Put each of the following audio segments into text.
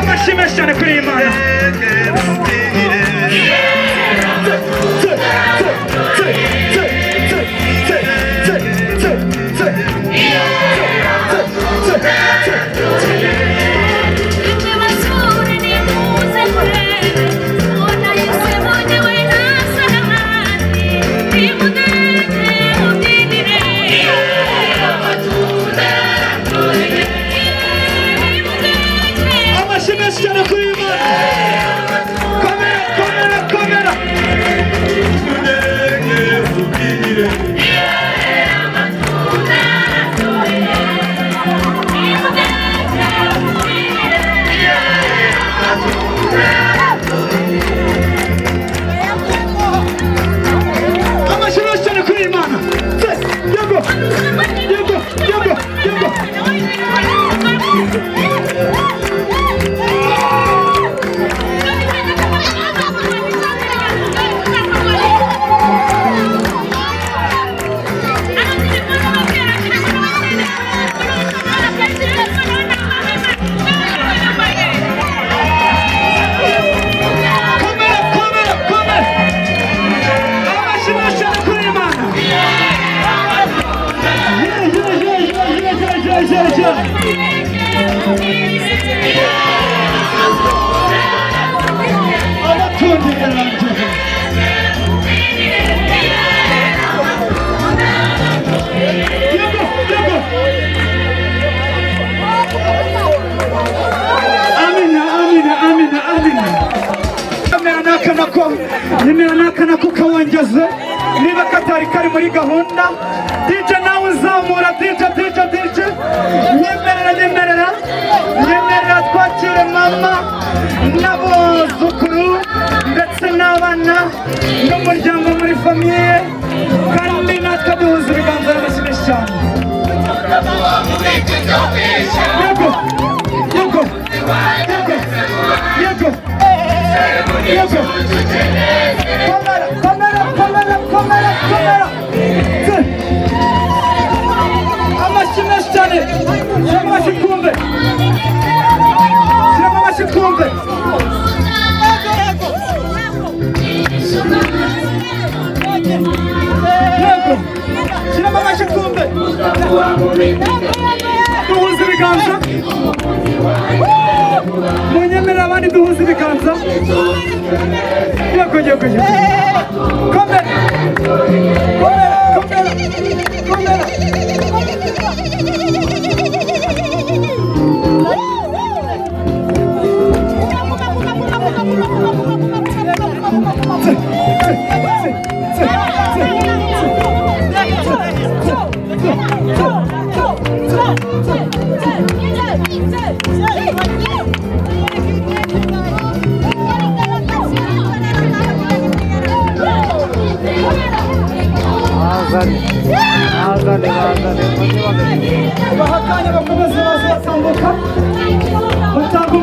Amashimwe cyane kuri Imana. nakana ko kawongeze niba katari kari muri gahunda DJ nawe uzamura DJ nyemerera twakire mama n'abuzukuru ndetse n'abana n'umuryango muri famiye kandi natwe duhuza ibiganza n'abashimisha cyane Yego Kamera Amashi cyane Amashi kumbe duhuza ibiganza munyemera abandi duhuza ibiganza yego komera bahakanya bakomeze bazatambuka mutanga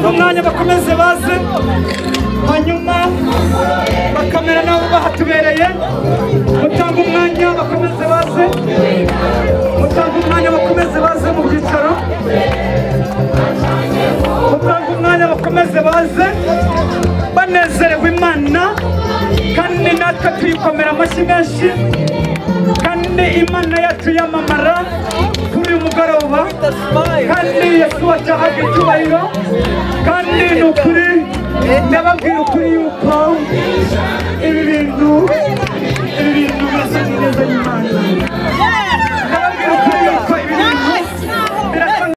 umwanya bakomeze baze hanyuma bakamera nabo bahatubereye mutanga umwanya bakomeze baze mu byicaro mutanga umwanya bakomeze baze banezerewe Imana kandi natwe tuyikomera amashyi menshi kandi Imana yacu yamamara kuri uyu mugoroba kandi Yesu wacahaga icyubahiro kandi ni ukuri ndababwira ukuri yuko ibi bintu